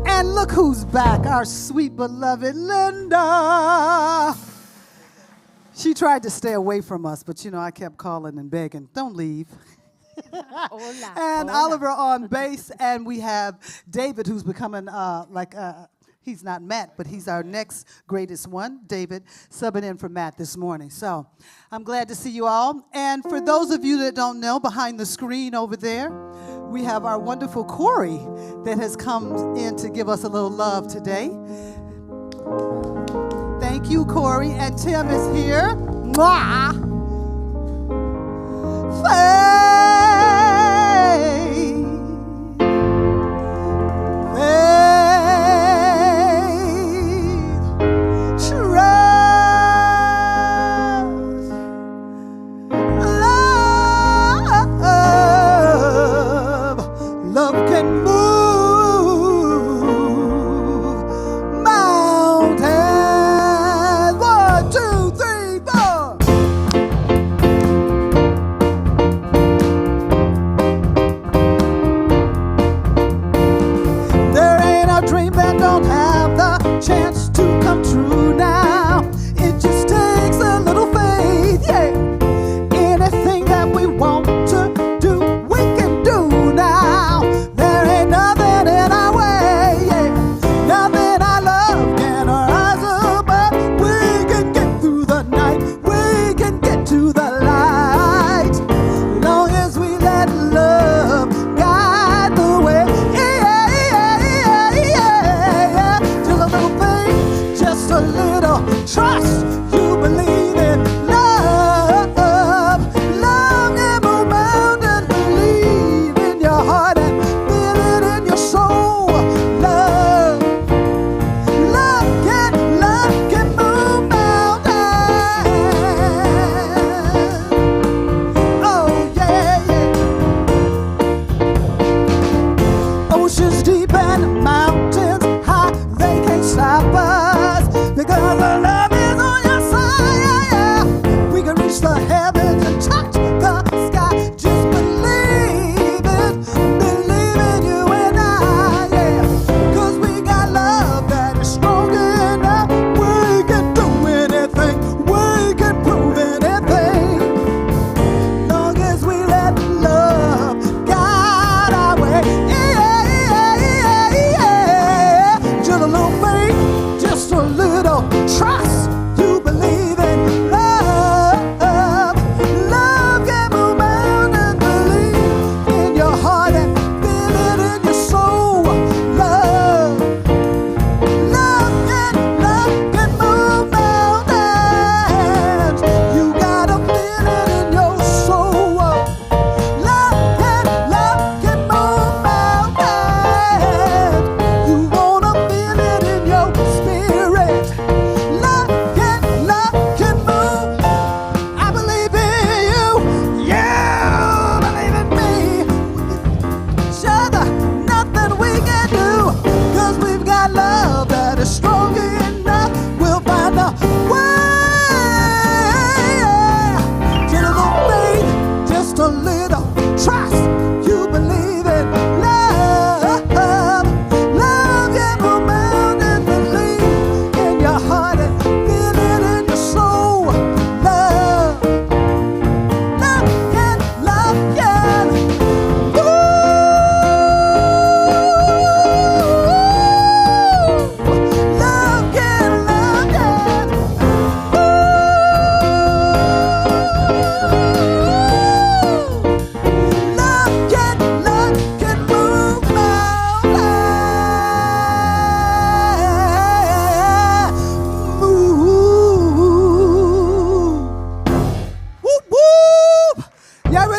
And look who's back, our sweet beloved Linda. She tried to stay away from us, but you know, I kept calling and begging, don't leave. Hola. And Hola. Oliver on bass, and we have David, who's becoming he's not Matt, but he's our next greatest one, David, subbing in for Matt this morning. So I'm glad to see you all. And for those of you that don't know, behind the screen over there, we have our wonderful Corey that has come in to give us a little love today. Thank you, Corey. And Tim is here. Mwah!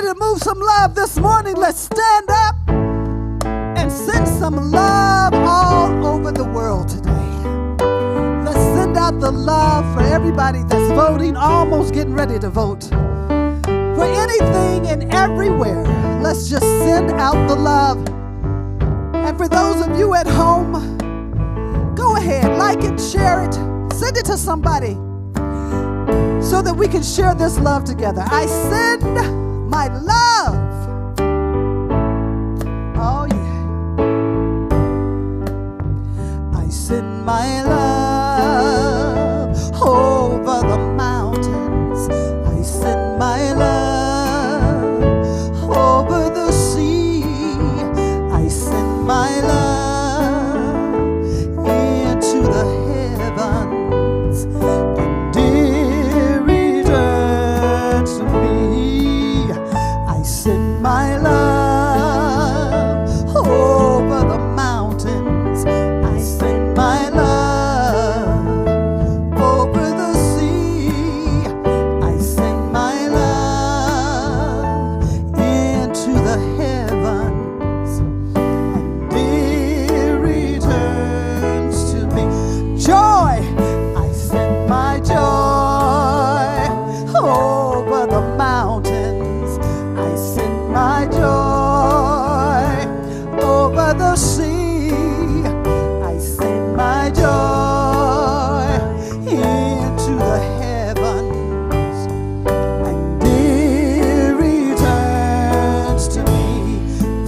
to move some love this morning, let's stand up and send some love all over the world today. Let's send out the love for everybody that's voting, almost getting ready to vote. For anything and everywhere, let's just send out the love. And for those of you at home, go ahead, like it, share it, send it to somebody so that we can share this love together. I send my love. Oh, yeah. I send my love over the mountains. I send my love over the sea. I send my love into the heavens, and it returns to me. I send my love over the mountains. I send my love over the sea. I send my love into the heavens, and it returns to me. Joy, I send my joy over the mountains. I send my joy over the sea. I send my joy into the heavens, and it returns to me.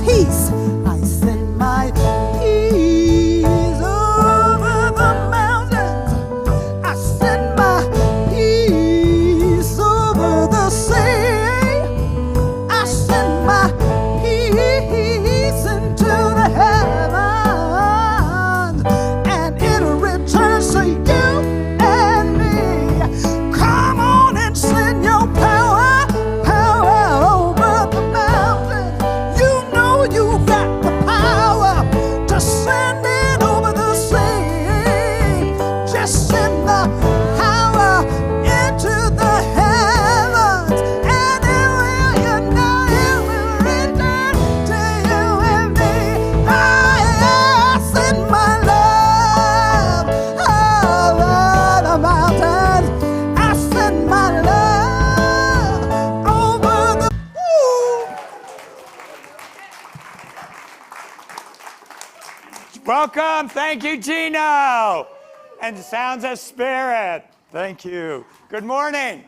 Peace, I send my peace over the mountains. I send my peace over the sea. I send my peace into the heavens, and it returns to you and me. Come on and send your power, power over the mountain. You know you got the power to send it over the sea. Just send the power into the heavens, and it will, you know, it will return to you and me. I send my love over the mountains. I send my love over the. Woo! Welcome. Thank you, Gino. And Sounds of Spirit. Thank you. Good morning.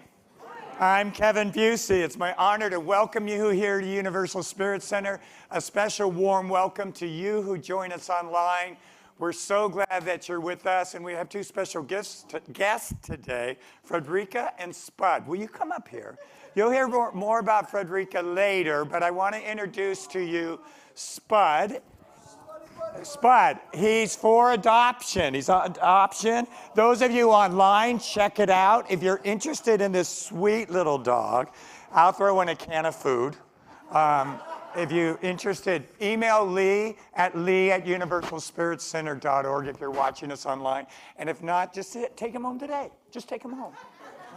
I'm Kevin Busey. It's my honor to welcome you here to Universal Spirit Center. A special warm welcome to you who join us online. We're so glad that you're with us, and we have two special guests today, Frederica and Spud. Will you come up here? You'll hear more about Frederica later, but I want to introduce to you Spud. Spud, he's for adoption. He's on adoption. Those of you online, check it out. If you're interested in this sweet little dog, I'll throw in a can of food. If you're interested, email Lee at universalspiritcenter.org if you're watching us online. And if not, just take him home today. Just take him home.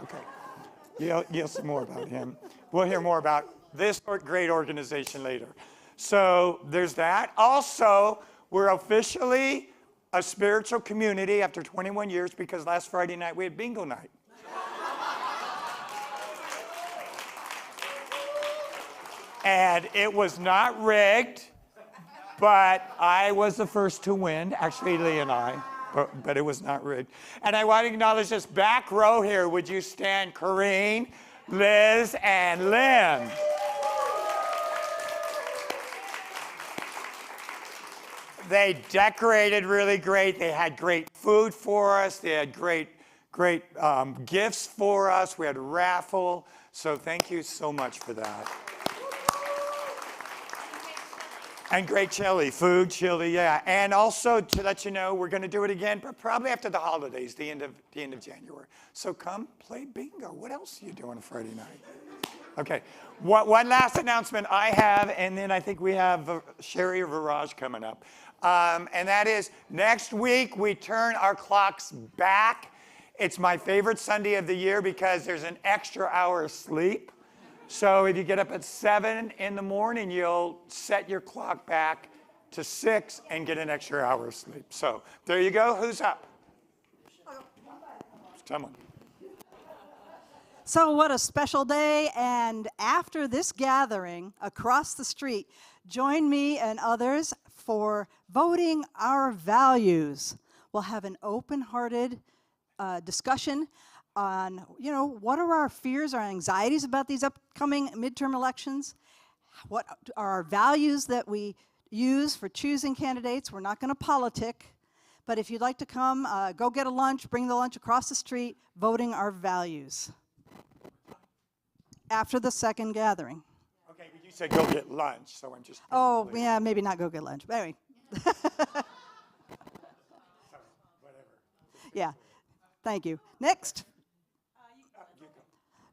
Okay. You'll see more about him. We'll hear more about this great organization later. So there's that. Also, we're officially a spiritual community after 21 years because last Friday night we had bingo night. And it was not rigged, but I was the first to win. Actually, Lee and I, but it was not rigged. And I want to acknowledge this back row here. Would you stand, Corrine, Liz, and Lynn? They decorated really great. They had great food for us. They had great gifts for us. We had a raffle. So thank you so much for that. And great chili, food, chili, yeah. And also to let you know, we're going to do it again, but probably after the holidays, the end of January. So come play bingo. What else are you doing on Friday night? Okay. One last announcement I have, and then I think we have Sherry Viraj coming up. And that is next week we turn our clocks back. It's my favorite Sunday of the year because there's an extra hour of sleep. So if you get up at 7 in the morning, you'll set your clock back to 6 and get an extra hour of sleep. So there you go. Who's up? Someone. So what a special day, and after this gathering across the street, join me and others for voting our values. We'll have an open-hearted discussion on, what are our fears, our anxieties about these upcoming midterm elections? What are our values that we use for choosing candidates? We're not going to politic, but if you'd like to come, go get a lunch, bring the lunch across the street, voting our values. After the second gathering. Okay, but you said go get lunch, so I'm just. Oh, yeah, maybe not go get lunch, but anyway. Yeah, thank you. Next.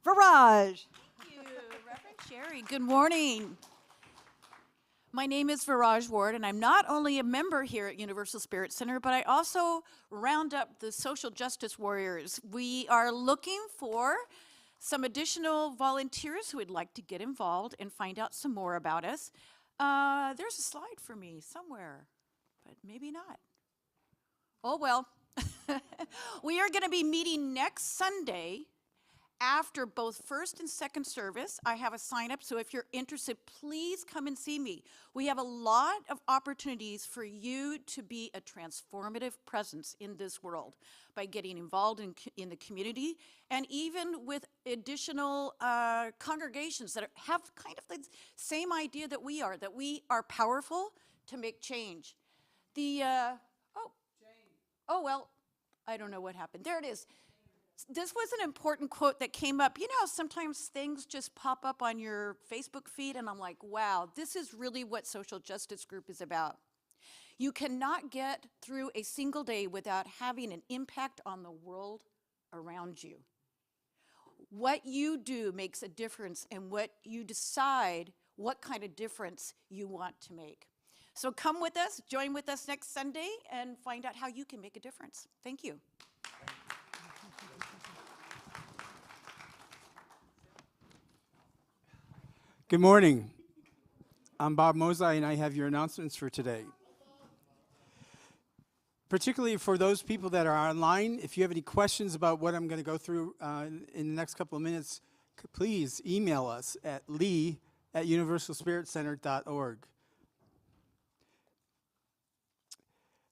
Viraj. Thank you, Reverend Sherry. Good morning. My name is Viraj Ward, and I'm not only a member here at Universal Spirit Center, but I also round up the social justice warriors. We are looking for some additional volunteers who would like to get involved and find out some more about us. There's a slide for me somewhere, but maybe not. Oh, well. We are going to be meeting next Sunday after both first and second service. I have a sign up, so if you're interested, please come and see me. We have a lot of opportunities for you to be a transformative presence in this world by getting involved in the community, and even with additional congregations that have kind of the same idea that we are powerful to make change. Oh, well, I don't know what happened. There it is. This was an important quote that came up. You know, sometimes things just pop up on your Facebook feed, and I'm like, wow, this is really what Social Justice Group is about. You cannot get through a single day without having an impact on the world around you. What you do makes a difference, and what you decide what kind of difference you want to make. So come with us, join with us next Sunday, and find out how you can make a difference. Thank you. Good morning. I'm Bob Mozai, and I have your announcements for today. Particularly for those people that are online, if you have any questions about what I'm going to go through in the next couple of minutes, please email us at lee@universalspiritcenter.org.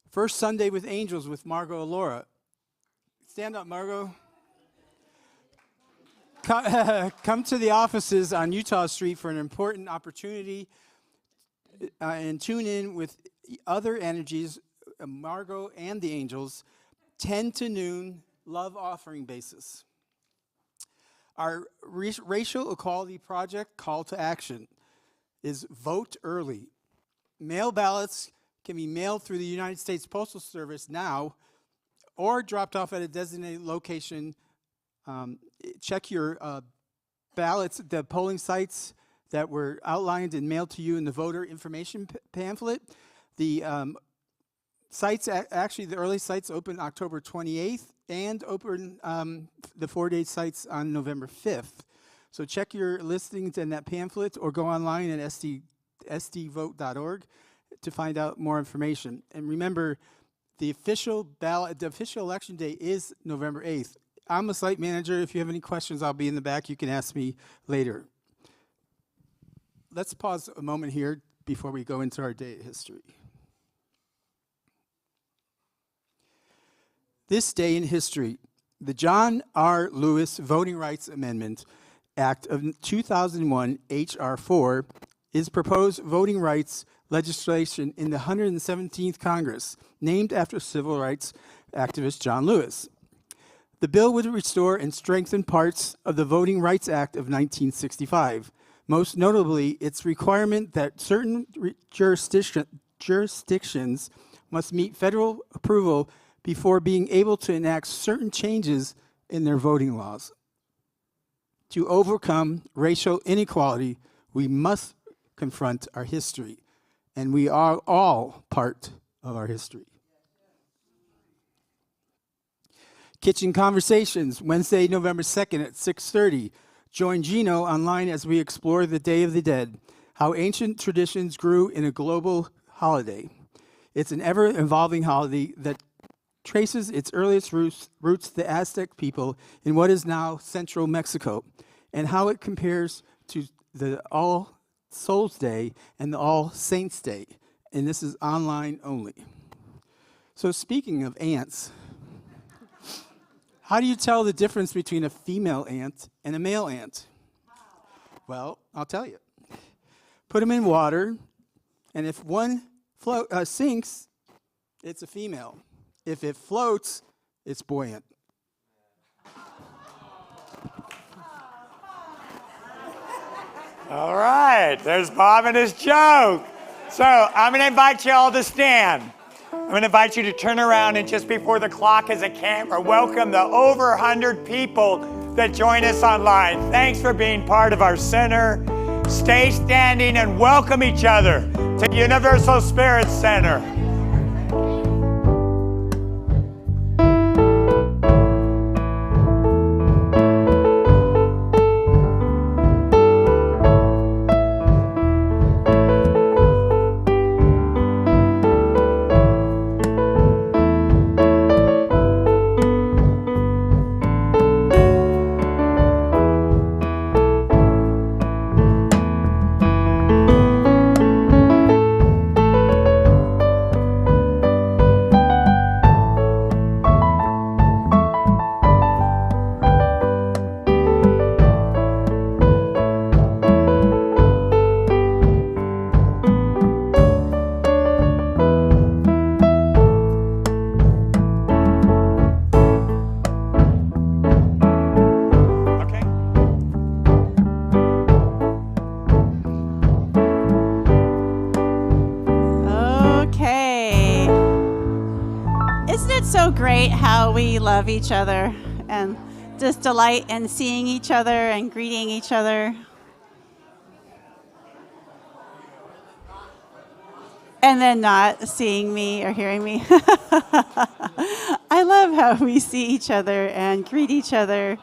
First Sunday with Angels with Margot Alora. Stand up, Margot. Come to the offices on Utah Street for an important opportunity and tune in with other energies, Margot and the Angels, 10 to noon, love offering basis. Our Racial Equality Project call to action is vote early. Mail ballots can be mailed through the United States Postal Service now or dropped off at a designated location. Check your ballots, the polling sites that were outlined and mailed to you in the voter information pamphlet. The sites, actually the early sites open October 28th and open the 4-day sites on November 5th. So check your listings in that pamphlet or go online at sdvote.org to find out more information. And remember, the official election day is November 8th. I'm a site manager. If you have any questions, I'll be in the back. You can ask me later. Let's pause a moment here before we go into our day of history. This day in history, the John R. Lewis Voting Rights Amendment Act of 2001, H.R. 4, is proposed voting rights legislation in the 117th Congress, named after civil rights activist John Lewis. The bill would restore and strengthen parts of the Voting Rights Act of 1965, most notably its requirement that certain jurisdictions must meet federal approval before being able to enact certain changes in their voting laws. To overcome racial inequality, we must confront our history, and we are all part of our history. Kitchen Conversations, Wednesday, November 2nd at 6:30. Join Gino online as we explore the Day of the Dead, how ancient traditions grew in a global holiday. It's an ever-evolving holiday that traces its earliest roots the Aztec people in what is now central Mexico, and how it compares to the All Souls Day and the All Saints Day. And this is online only. So speaking of ants, how do you tell the difference between a female ant and a male ant? Well, I'll tell you. Put them in water, and if one sinks, it's a female. If it floats, it's buoyant. All right, there's Bob and his joke. So I'm going to invite you all to stand. I'm going to invite you to turn around, and just before the clock is a camera, welcome the over 100 people that join us online. Thanks for being part of our center. Stay standing and welcome each other to Universal Spirit Center. So great how we love each other and just delight in seeing each other and greeting each other. And then not seeing me or hearing me. I love how we see each other and greet each other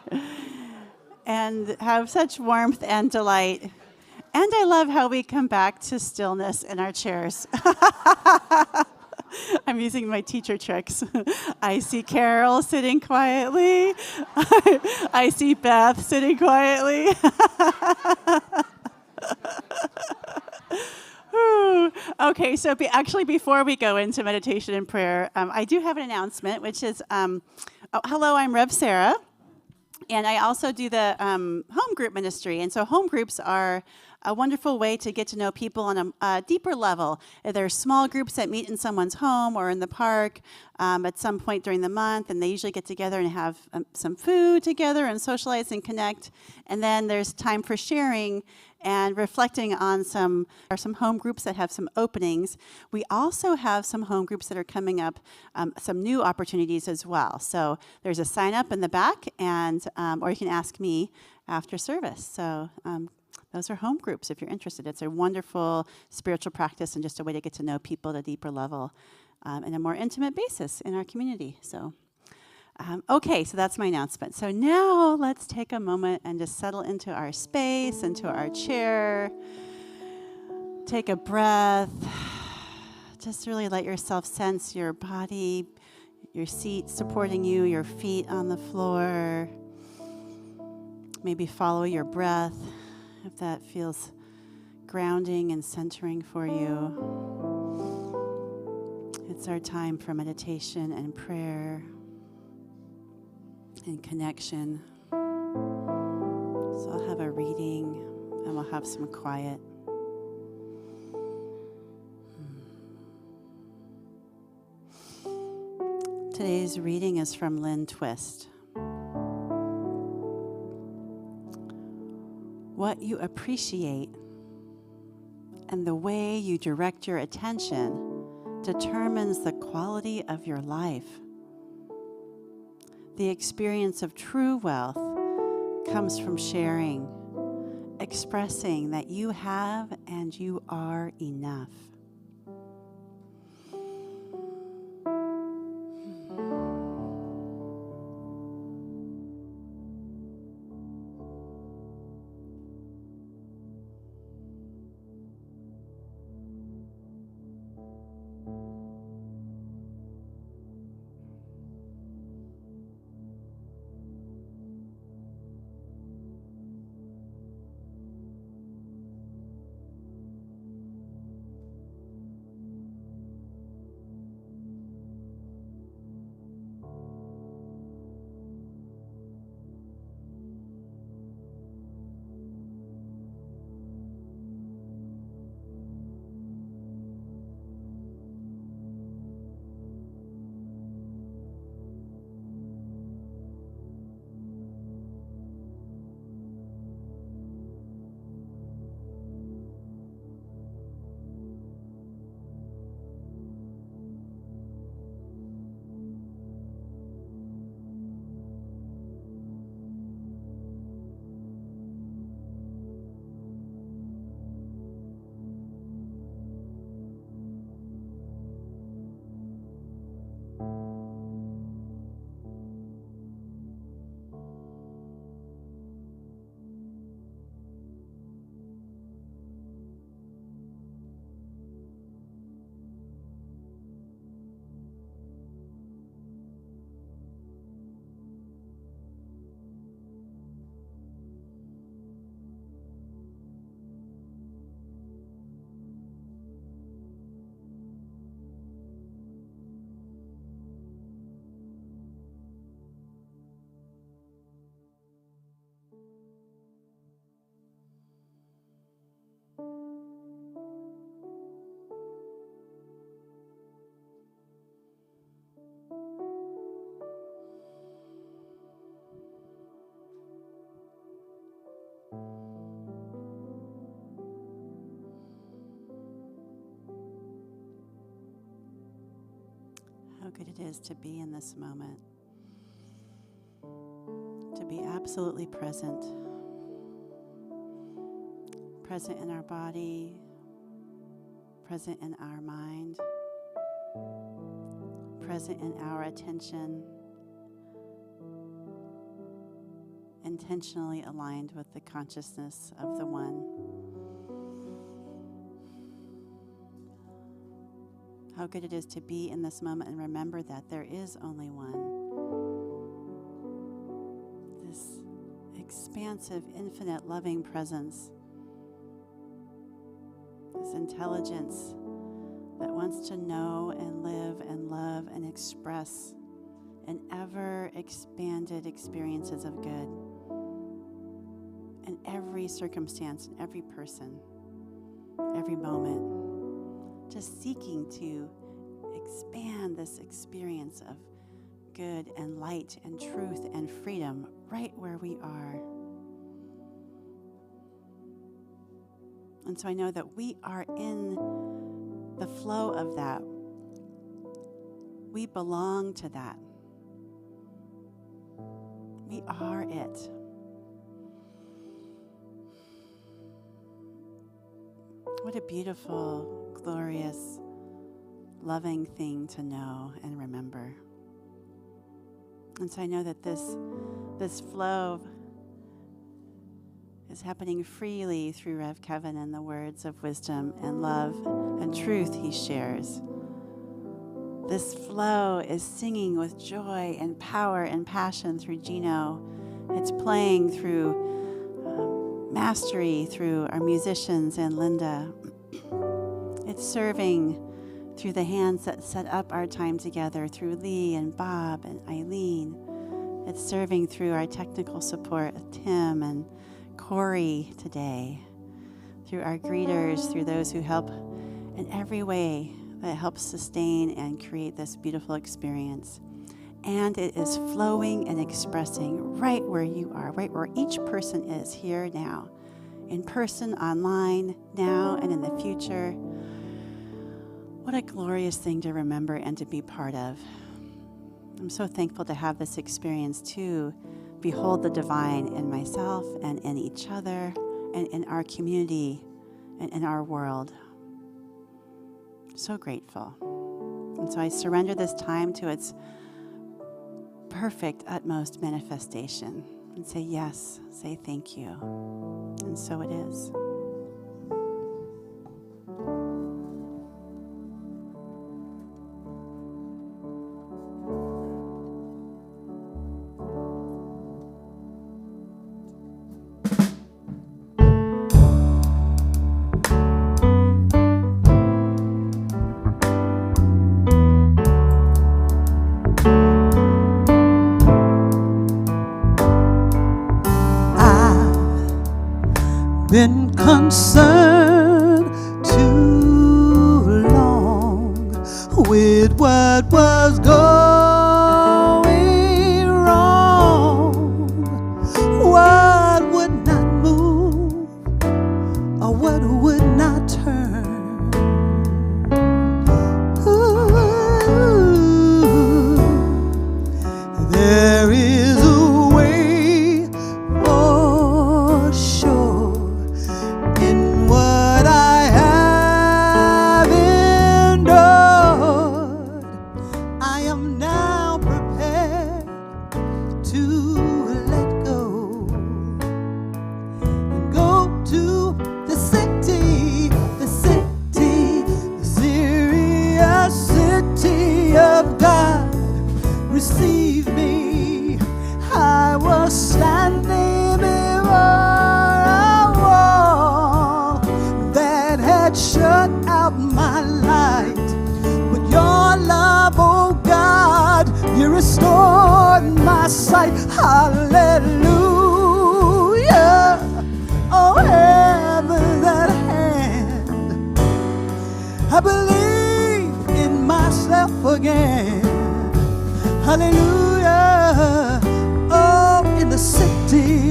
and have such warmth and delight. And I love how we come back to stillness in our chairs. I'm using my teacher tricks. I see Carol sitting quietly. I see Beth sitting quietly. Okay, so actually before we go into meditation and prayer, I do have an announcement, which is, hello, I'm Rev Sarah, and I also do the home group ministry. And so home groups are a wonderful way to get to know people on a deeper level. There are small groups that meet in someone's home or in the park at some point during the month, and they usually get together and have some food together and socialize and connect. And then there's time for sharing and reflecting on some home groups that have some openings. We also have some home groups that are coming up, some new opportunities as well. So there's a sign up in the back, and or you can ask me after service. So those are home groups if you're interested. It's a wonderful spiritual practice and just a way to get to know people at a deeper level in a more intimate basis in our community. So, okay, so that's my announcement. So now let's take a moment and just settle into our space, into our chair. Take a breath. Just really let yourself sense your body, your seat supporting you, your feet on the floor. Maybe follow your breath, if that feels grounding and centering for you. It's our time for meditation and prayer and connection. So I'll have a reading and we'll have some quiet. Today's reading is from Lynn Twist. What you appreciate and the way you direct your attention determines the quality of your life. The experience of true wealth comes from sharing, expressing that you have and you are enough. good it is to be in this moment, to be absolutely present. Present in our body, present in our mind, present in our attention, intentionally aligned with the consciousness of the One. How good it is to be in this moment and remember that there is only one. This expansive, infinite, loving presence. This intelligence that wants to know and live and love and express in ever expanded experiences of good in every circumstance, in every person, every moment, just seeking to expand this experience of good and light and truth and freedom right where we are. And so I know that we are in the flow of that. We belong to that. We are it. What a beautiful, glorious, loving thing to know and remember. And so I know that this flow is happening freely through Rev Kevin and the words of wisdom and love and truth he shares. This flow is singing with joy and power and passion through Gino. It's playing through mastery through our musicians and Linda. It's serving through the hands that set up our time together, through Lee and Bob and Eileen. It's serving through our technical support, Tim and Corey today, through our greeters, through those who help in every way that helps sustain and create this beautiful experience. And it is flowing and expressing right where you are, right where each person is here now, in person, online, now, and in the future. What a glorious thing to remember and to be part of. I'm so thankful to have this experience to behold the divine in myself and in each other and in our community and in our world. So grateful. And so I surrender this time to its perfect, utmost manifestation and say yes, say thank you. And so it is. Been concerned too long with what was going wrong, what would not move or what would not turn. Ooh, there is a way for sure. What I have endured, I am now prepared to let go and go to the city, the serious city of God. Receive me. I was standing before shut out my light, but your love, oh God, you restored my sight. Hallelujah. Oh, heaven that hand, I believe in myself again. Hallelujah. Oh, in the city.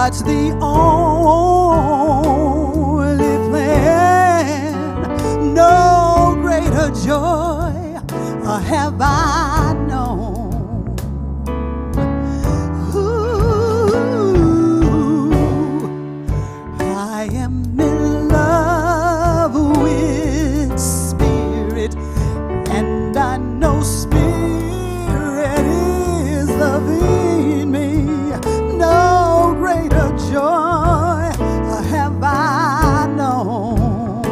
God's the only plan. No greater joy have I known. I am in love with Spirit, and I know Spirit is loving me. No greater joy have I known.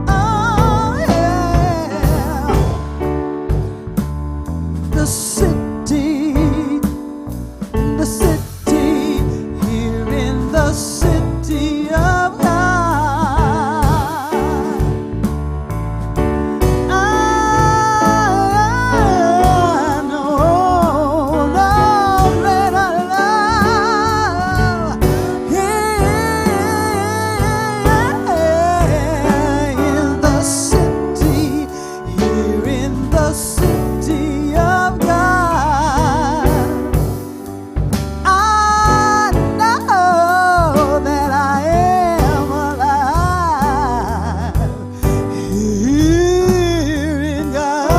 Oh, yeah. The city, here in the city of God, I know no greater love in the city, here in the city of God. I know that I am alive here in God.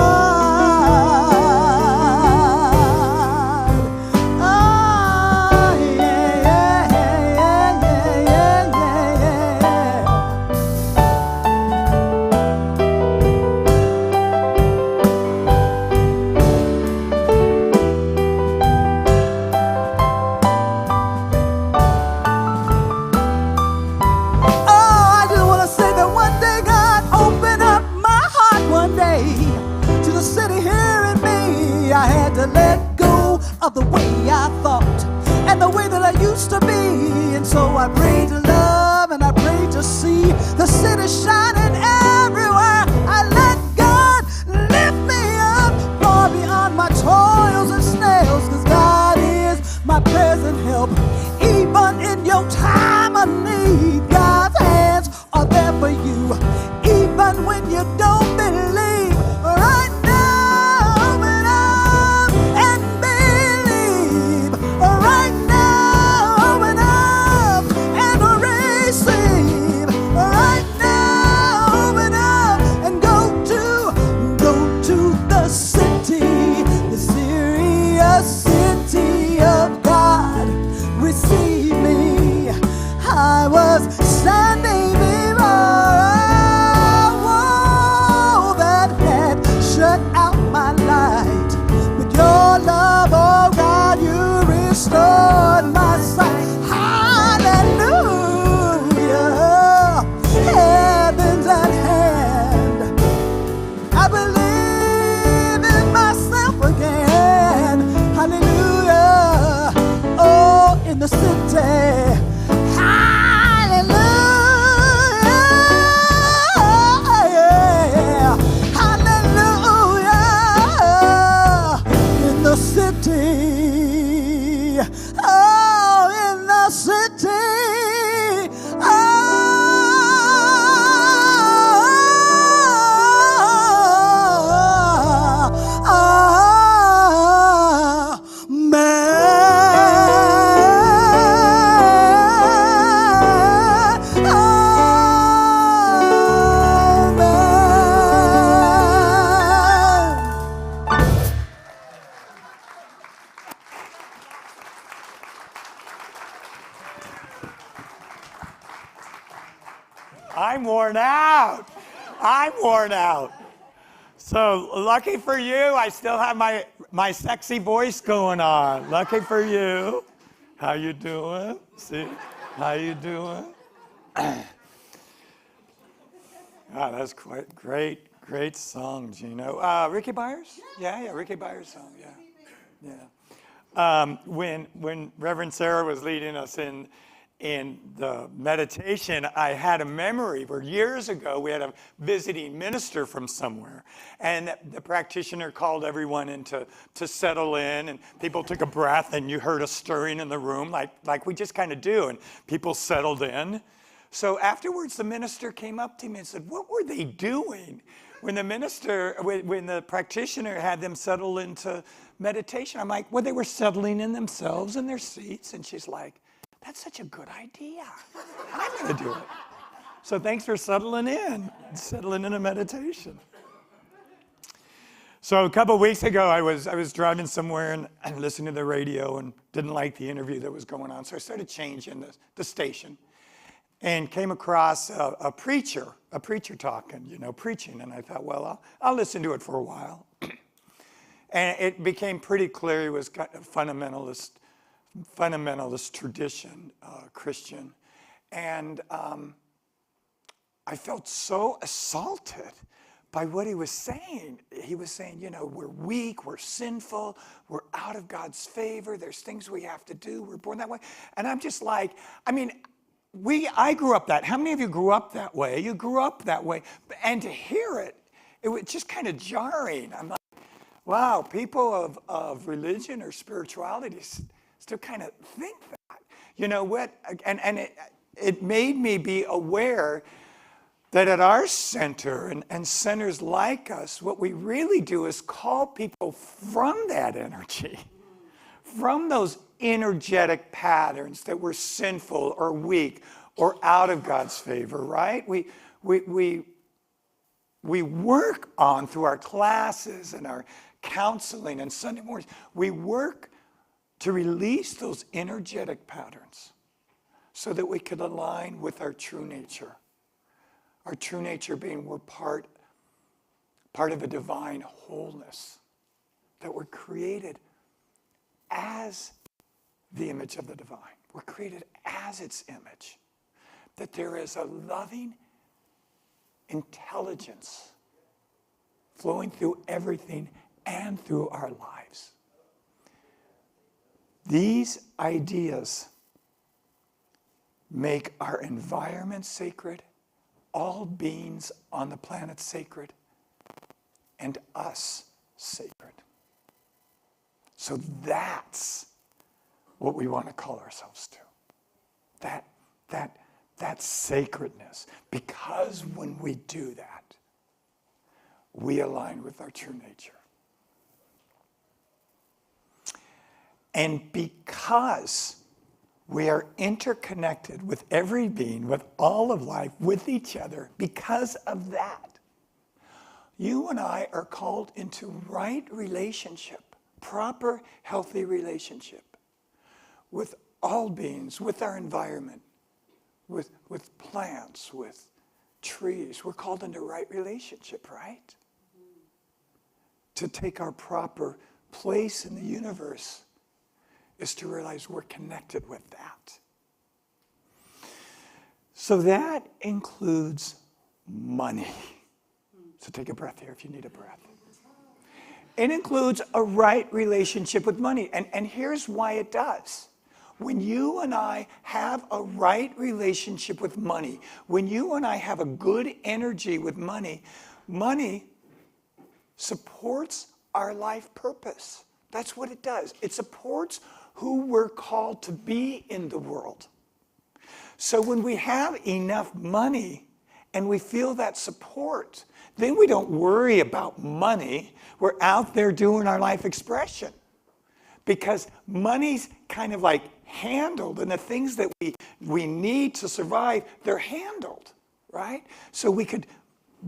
Oh, yeah, yeah, yeah, yeah, yeah, yeah. Oh, I just want to say that one day God opened up my heart one day to the city here in me. I had to let go of the way I thought and the way that I used to be. And so I prayed to love and I prayed to see the city shining everywhere. I let God lift me up far beyond my toils and snails, 'cause God is my present help. Even in your time of need, God's hands are there for you. Even when you don't believe, right now, open up and believe. Right now, open up and receive. Right now, open up and go to the city, the serious city of God. Receive me. I was standing before a wall that had shut out my light. With your love, oh God, you restored my sight. Hallelujah. Heaven's at hand. I believe in myself again. Hallelujah. Oh, in the city. Hallelujah. Hallelujah. In the city. Oh, in the city. I'm worn out. I'm worn out. So lucky for you, I still have my sexy voice going on. Lucky for you. How you doing? See? How you doing? That's quite great song, Gino. Ricky Byers? Yeah, Ricky Byers song, yeah. When Reverend Sarah was leading us in the meditation, I had a memory where years ago we had a visiting minister from somewhere, and the practitioner called everyone in to settle in, and people took a breath, and you heard a stirring in the room, like we just kind of do, and people settled in. So afterwards, the minister came up to me and said, "What were they doing when the practitioner had them settle into meditation, I'm like, well, they were settling in themselves in their seats. And she's like, that's such a good idea. I'm going to do it. So thanks for settling in a meditation. So a couple of weeks ago, I was driving somewhere and listening to the radio and didn't like the interview that was going on. So I started changing the station and came across a preacher talking, preaching. And I thought, well, I'll listen to it for a while. And it became pretty clear he was a fundamentalist tradition, Christian. And I felt so assaulted by what he was saying. He was saying, we're weak, we're sinful, we're out of God's favor, there's things we have to do, we're born that way. And I'm just like, I grew up how many of you grew up that way? You grew up that way. And to hear it was just kind of jarring. I'm like, wow, people of religion or spirituality still kind of think that. You know what? And it made me be aware that at our center and centers like us, what we really do is call people from that energy, from those energetic patterns that we're sinful or weak or out of God's favor, right? We work on, through our classes and our counseling and Sunday mornings, we work to release those energetic patterns so that we could align with our true nature. Our true nature being we're part of a divine wholeness, that we're created as the image of the divine. We're created as its image. That there is a loving intelligence flowing through everything and through our lives. These ideas make our environment sacred, all beings on the planet sacred, and us sacred. So that's what we want to call ourselves to. That sacredness. Because when we do that, we align with our true nature. And because we are interconnected with every being, with all of life, with each other, because of that, you and I are called into right relationship, proper, healthy relationship with all beings, with our environment, with plants, with trees. We're called into right relationship, right? To take our proper place in the universe is to realize we're connected with that. So that includes money. So take a breath here if you need a breath. It includes a right relationship with money. And here's why it does. When you and I have a right relationship with money, when you and I have a good energy with money, money supports our life purpose. That's what it does. It supports who we're called to be in the world. So when we have enough money and we feel that support, then we don't worry about money. We're out there doing our life expression. Because money's kind of like handled, and the things that we need to survive, they're handled, right? So we could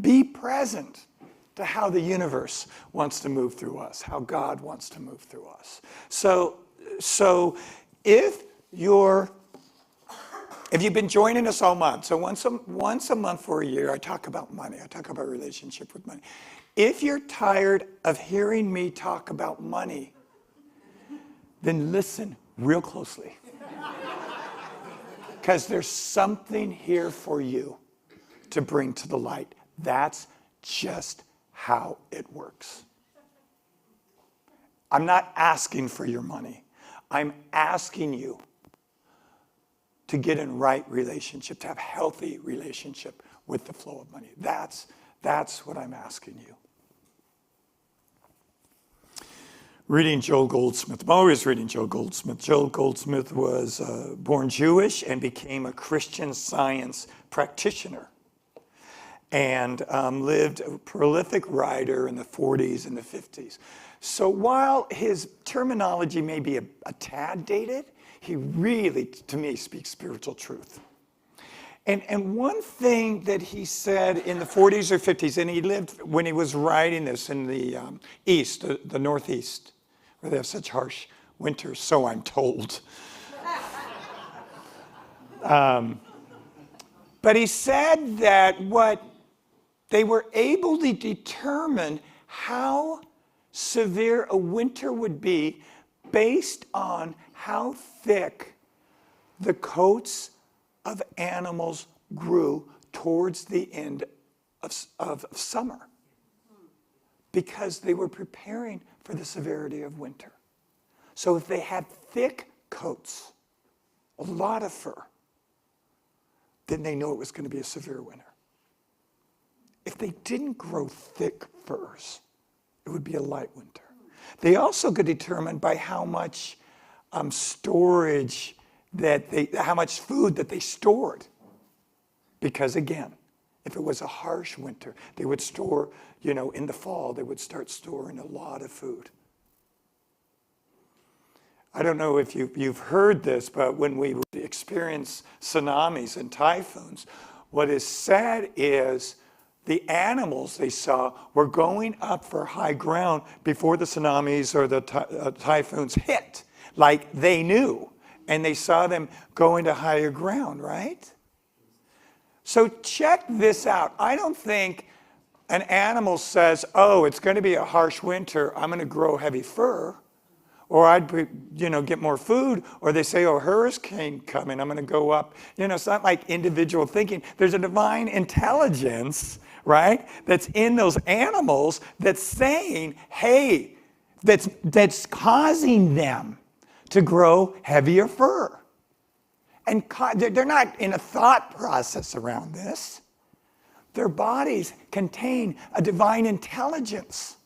be present to how the universe wants to move through us, how God wants to move through us. So if you've been joining us all month, so once a month for a year, I talk about money. I talk about relationship with money. If you're tired of hearing me talk about money, then listen real closely. Because there's something here for you to bring to the light. That's just how it works. I'm not asking for your money. I'm asking you to get in right relationship, to have healthy relationship with the flow of money. That's what I'm asking you. Reading Joel Goldsmith. I'm always reading Joel Goldsmith. Joel Goldsmith was born Jewish and became a Christian Science practitioner. and lived a prolific writer in the 40s and the 50s. So while his terminology may be a tad dated, he really, to me, speaks spiritual truth. And one thing that he said in the 40s or 50s, and he lived when he was writing this in the East, the Northeast, where they have such harsh winters, so I'm told. But he said that what they were able to determine how severe a winter would be based on how thick the coats of animals grew towards the end of summer, because they were preparing for the severity of winter. So if they had thick coats, a lot of fur, then they know it was going to be a severe winter. If they didn't grow thick furs, it would be a light winter. They also could determine by how much storage how much food that they stored. Because again, if it was a harsh winter, they would store, in the fall, they would start storing a lot of food. I don't know if you've heard this, but when we experience tsunamis and typhoons, what is said is the animals they saw were going up for high ground before the tsunamis or the typhoons hit. Like they knew, and they saw them going to higher ground, right? So check this out. I don't think an animal says, oh, it's going to be a harsh winter, I'm going to grow heavy fur. Or I'd get more food. Or they say, oh, hurricane coming, I'm going to go up. It's not like individual thinking. There's a divine intelligence, right, that's in those animals that's saying, hey, that's causing them to grow heavier fur. And they're not in a thought process around this. Their bodies contain a divine intelligence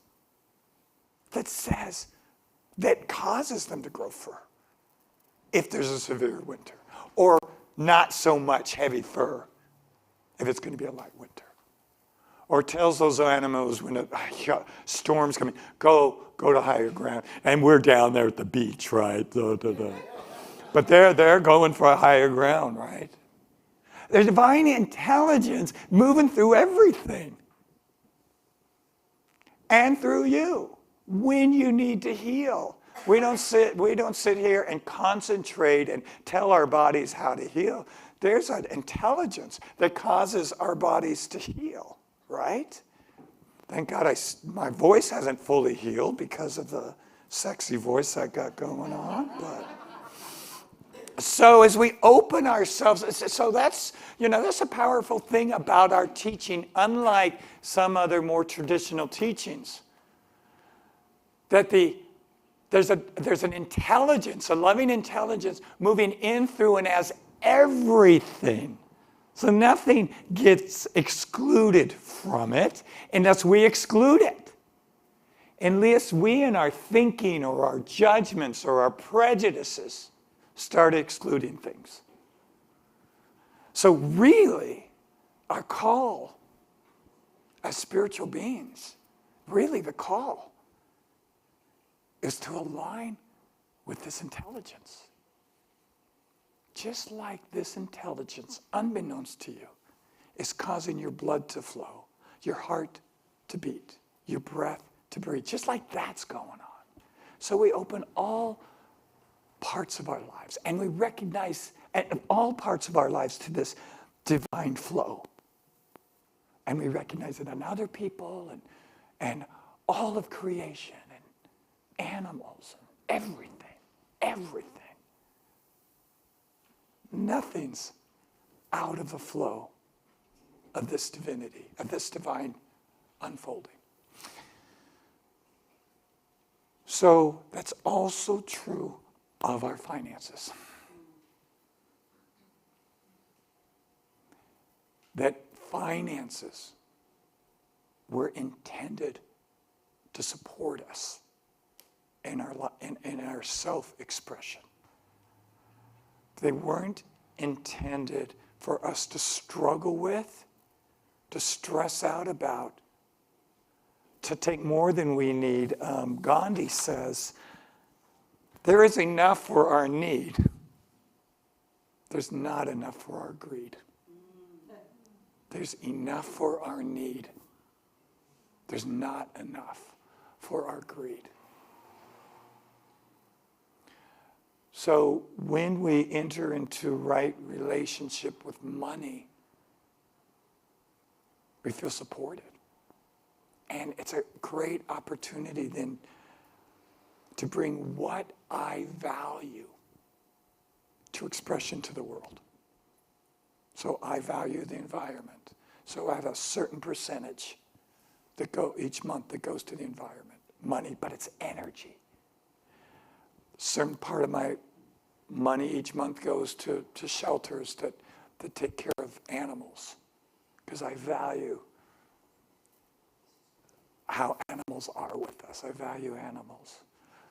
that causes them to grow fur if there's a severe winter, or not so much heavy fur if it's going to be a light winter. Or tells those animals when a storm's coming, go to higher ground. And we're down there at the beach, right? But they're going for a higher ground, right? There's divine intelligence moving through everything. And through you when you need to heal. We don't sit here and concentrate and tell our bodies how to heal. There's an intelligence that causes our bodies to heal, right? Thank God my voice hasn't fully healed because of the sexy voice I got going on. But so as we open ourselves, so that's a powerful thing about our teaching, unlike some other more traditional teachings. That there's an intelligence, a loving intelligence moving in, through, and as everything. So nothing gets excluded from it unless we exclude it. Unless we in our thinking or our judgments or our prejudices start excluding things. So really, our call as spiritual beings, really the call is to align with this intelligence. Just like this intelligence, unbeknownst to you, is causing your blood to flow, your heart to beat, your breath to breathe, just like that's going on. So we open all parts of our lives, and we recognize all parts of our lives to this divine flow. And we recognize it in other people and all of creation, animals, everything. Nothing's out of the flow of this divinity, of this divine unfolding. So that's also true of our finances. That finances were intended to support us in our self-expression. They weren't intended for us to struggle with to stress out about, to take more than we need. Gandhi says, there is enough for our need. There's not enough for our greed. There's enough for our need. There's not enough for our greed. So when we enter into right relationship with money, we feel supported. And it's a great opportunity then to bring what I value to expression to the world. So I value the environment. So I have a certain percentage that go each month that goes to the environment. Money, but it's energy. Certain part of my money each month goes to shelters that take care of animals, because I value how animals are with us. I value animals.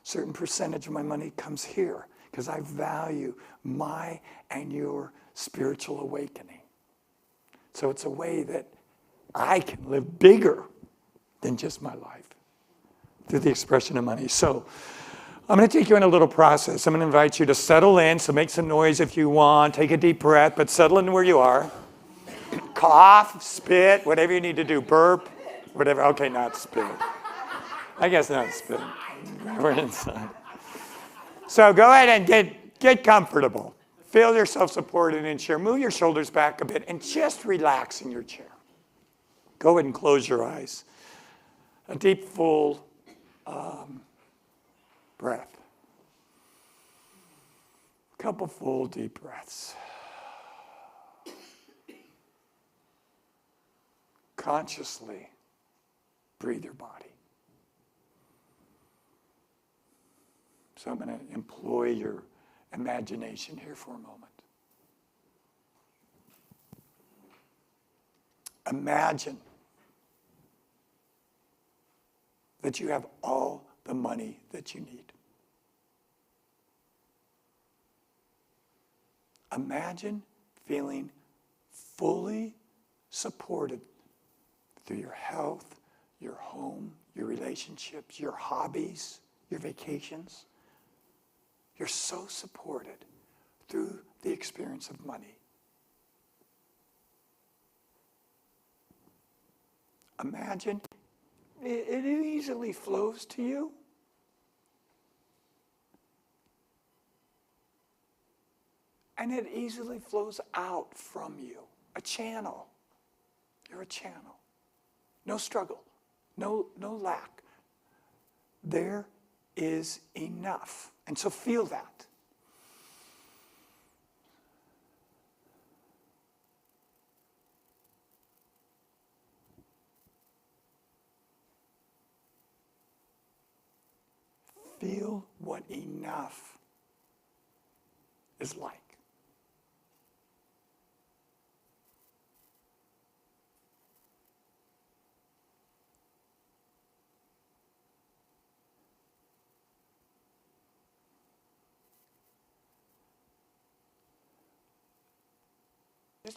Certain percentage of my money comes here because I value my and your spiritual awakening. So it's a way that I can live bigger than just my life through the expression of money. So I'm going to take you in a little process. I'm going to invite you to settle in. So make some noise if you want. Take a deep breath, but settle in where you are. Cough, spit, whatever you need to do. Burp, whatever. Okay, not spit. I guess not spit. We're inside. So go ahead and get comfortable. Feel yourself supported in your chair. Move your shoulders back a bit and just relax in your chair. Go ahead and close your eyes. A deep, full breath. A couple full, deep breaths. Consciously breathe your body. So I'm going to employ your imagination here for a moment. Imagine that you have all the money that you need. Imagine feeling fully supported through your health, your home, your relationships, your hobbies, your vacations. You're so supported through the experience of money. Imagine it easily flows to you. And it easily flows out from you. A channel. You're a channel. No struggle. No lack. There is enough. And so feel that. Feel what enough is like.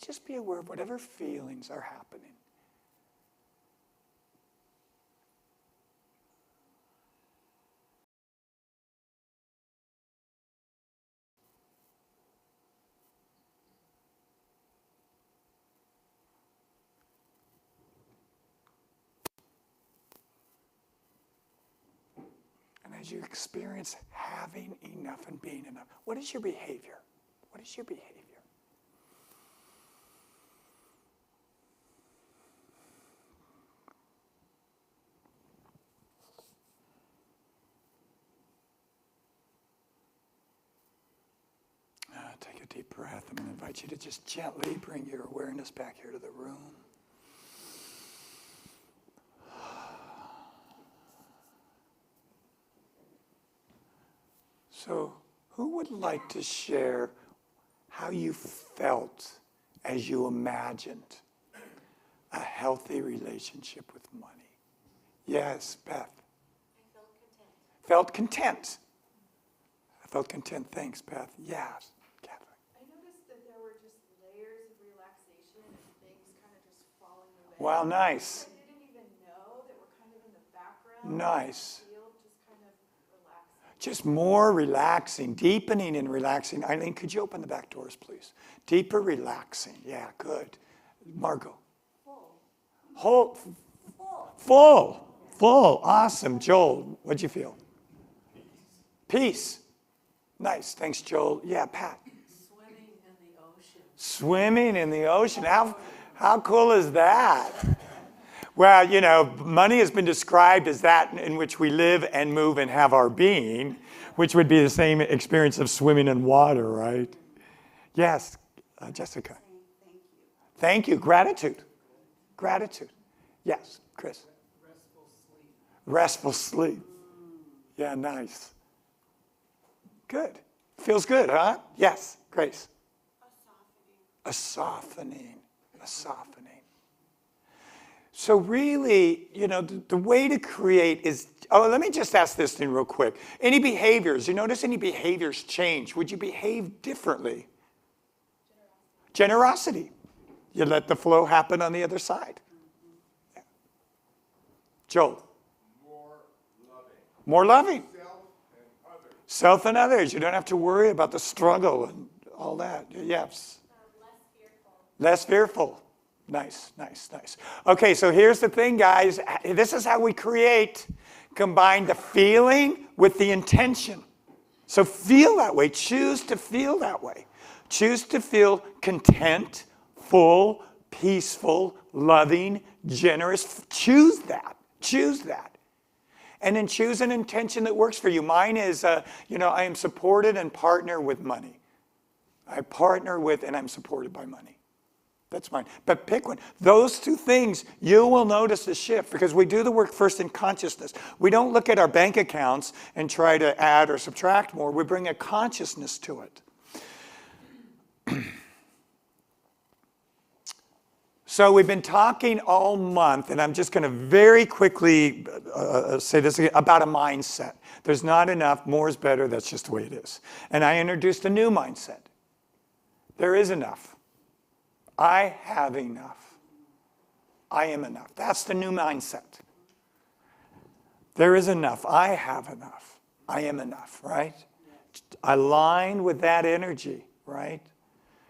Just be aware of whatever feelings are happening. And as you experience having enough and being enough, what is your behavior? What is your behavior? Take a deep breath. I'm going to invite you to just gently bring your awareness back here to the room. So, who would like to share how you felt as you imagined a healthy relationship with money? Yes, Beth. I felt content. Felt content. I felt content. Thanks, Beth. Yes. Wow, nice. Nice. Just more relaxing, deepening and relaxing. Eileen, could you open the back doors, please? Deeper relaxing. Yeah, good. Margot. Full. Full. Awesome. Joel, what'd you feel? Peace. Nice. Thanks, Joel. Yeah, Pat. Swimming in the ocean. How cool is that? Well, you know, money has been described as that in which we live and move and have our being, which would be the same experience of swimming in water, right? Yes, Jessica. Thank you. Gratitude. Yes, Chris. Restful sleep. Yeah, nice. Good. Feels good, huh? Yes, Grace. A softening. So really, you know, the way to create is, let me just ask this thing real quick. Any behaviors, you notice any behaviors change? Would you behave differently? Generosity. You let the flow happen on the other side. Yeah. Joel. More loving. Self and others. You don't have to worry about the struggle and all that. Yes. Less fearful. Nice. Okay, so here's the thing, guys. This is how we create. Combine the feeling with the intention. So feel that way. Choose to feel that way. Choose to feel content, full, peaceful, loving, generous. Choose that. And then choose an intention that works for you. Mine is, I am supported and partner with money. I partner with and I'm supported by money. That's mine. But pick one. Those two things, you will notice a shift because we do the work first in consciousness. We don't look at our bank accounts and try to add or subtract more. We bring a consciousness to it. So we've been talking all month, and I'm just going to very quickly say this again, about a mindset. There's not enough. More is better. That's just the way it is. And I introduced a new mindset. There is enough. I have enough. I am enough. That's the new mindset. There is enough. I have enough. I am enough, right? Align with that energy, right?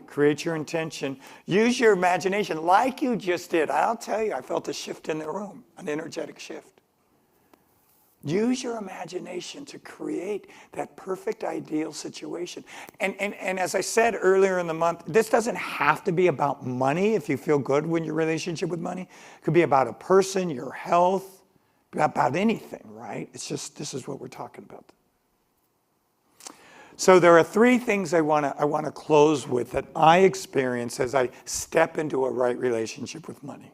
Create your intention. Use your imagination like you just did. I'll tell you, I felt a shift in the room, an energetic shift. Use your imagination to create that perfect ideal situation. And as I said earlier in the month, this doesn't have to be about money if you feel good with your relationship with money. It could be about a person, your health, about anything, right? It's just, this is what we're talking about. So there are three things I want to close with that I experience as I step into a right relationship with money.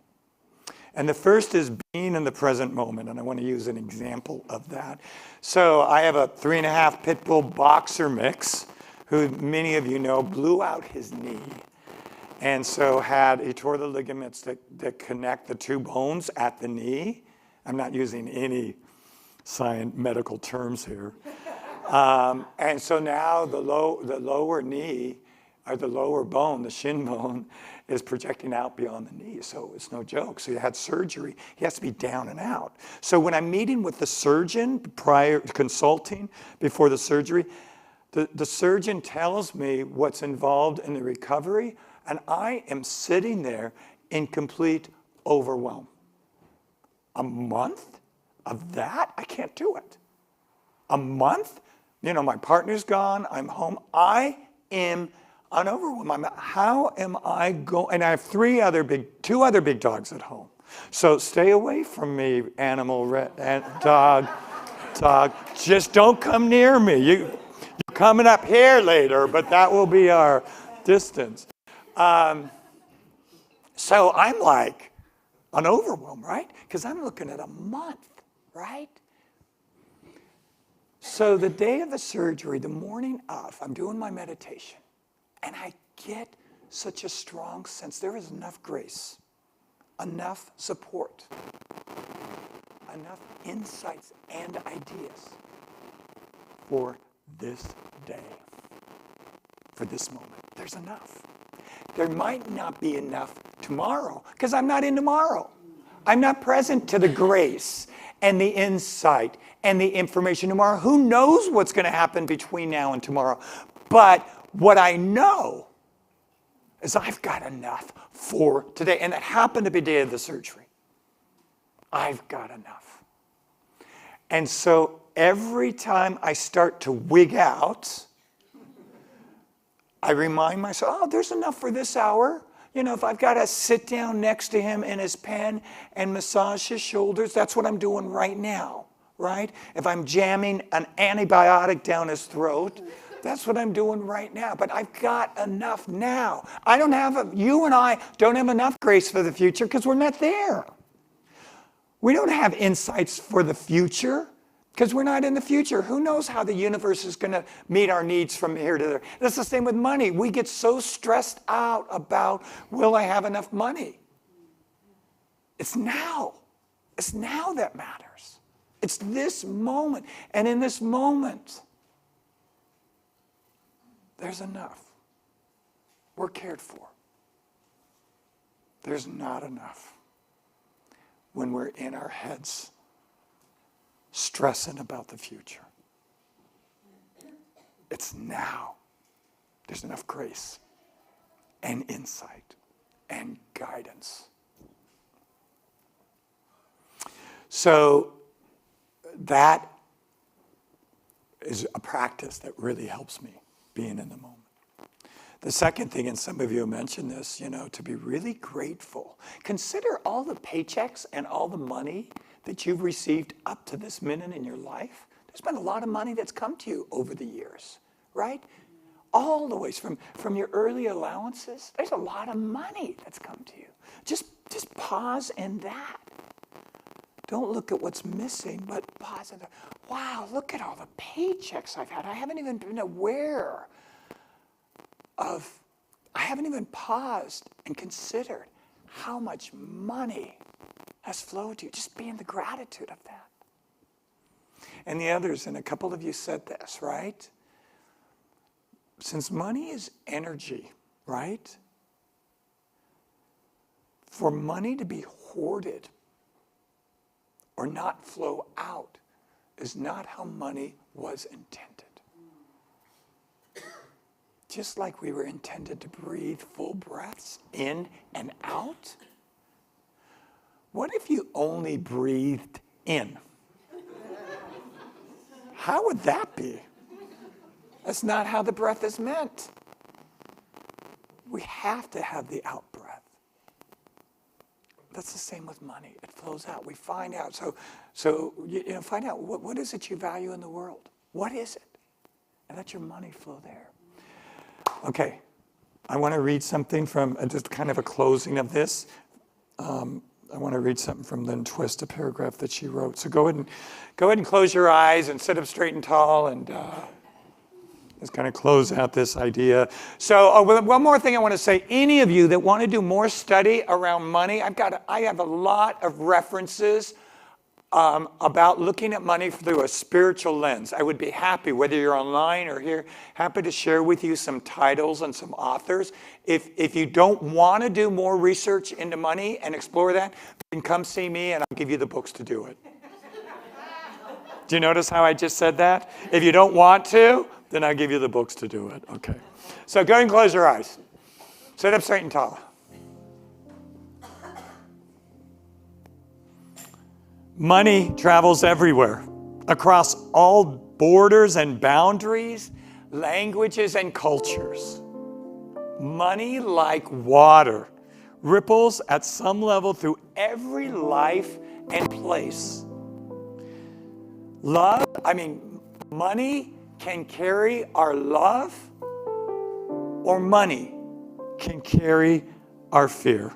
And the first is being in the present moment, and I want to use an example of that. So I have a 3.5 pit bull boxer mix, who many of you know blew out his knee, and so he tore the ligaments that connect the two bones at the knee. I'm not using any medical terms here. And so now the lower knee, or the lower bone, the shin bone, is projecting out beyond the knee. So it's no joke. So he had surgery. He has to be down and out. So when I'm meeting with the surgeon prior to consulting before the surgery, the surgeon tells me what's involved in the recovery, and I am sitting there in complete overwhelm. A month of that? I can't do it. A month? You know, my partner's gone. I'm home. I am overwhelmed. How am I going? And I have two other big dogs at home. So stay away from me, dog. Just don't come near me. You're coming up here later, but that will be our distance. So I'm like an overwhelm, right? Because I'm looking at a month, right? So the day of the surgery, the morning of, I'm doing my meditation, and I get such a strong sense there is enough grace, enough support, enough insights and ideas for this day, for this moment. There's enough. There might not be enough tomorrow because I'm not in tomorrow. I'm not present to the grace and the insight and the information tomorrow. Who knows what's going to happen between now and tomorrow? But what I know is I've got enough for today. And it happened to be day of the surgery. I've got enough. And so every time I start to wig out, I remind myself, oh, there's enough for this hour. You know, if I've got to sit down next to him in his pen and massage his shoulders, that's what I'm doing right now, right? If I'm jamming an antibiotic down his throat, that's what I'm doing right now. But I've got enough now. You and I don't have enough grace for the future because we're not there. We don't have insights for the future because we're not in the future. Who knows how the universe is going to meet our needs from here to there? That's the same with money. We get so stressed out about, will I have enough money? It's now. It's now that matters. It's this moment. And in this moment, there's enough. We're cared for. There's not enough when we're in our heads stressing about the future. It's now. There's enough grace and insight and guidance. So that is a practice that really helps me being in the moment. The second thing, and some of you mentioned this, to be really grateful. Consider all the paychecks and all the money that you've received up to this minute in your life. There's been a lot of money that's come to you over the years, right? All the ways from your early allowances. There's a lot of money that's come to you. Just pause in that. Don't look at what's missing, but pause in that. Wow, look at all the paychecks I've had. I haven't even been aware I haven't even paused and considered how much money has flowed to you. Just be in the gratitude of that. And the others, and a couple of you said this, right? Since money is energy, right? For money to be hoarded or not flow out is not how money was intended. Just like we were intended to breathe full breaths in and out, what if you only breathed in? How would that be? That's not how the breath is meant. We have to have the out breath. That's the same with money. It flows out. We find out. So find out what is it you value in the world? What is it? And let your money flow there. Okay, I want to read something from just kind of a closing of this. I want to read something from Lynn Twist, a paragraph that she wrote. So go ahead and close your eyes and sit up straight and tall and just kind of close out this idea. So one more thing I want to say. Any of you that want to do more study around money, I have a lot of references about looking at money through a spiritual lens. I would be happy, whether you're online or here, happy to share with you some titles and some authors. If you don't want to do more research into money and explore that, then come see me and I'll give you the books to do it. Do you notice how I just said that? If you don't want to, then I'll give you the books to do it. Okay. So go ahead and close your eyes. Sit up straight and tall. Money travels everywhere, across all borders and boundaries, languages and cultures. Money, like water, ripples at some level through every life and place. Money can carry our love, or money can carry our fear.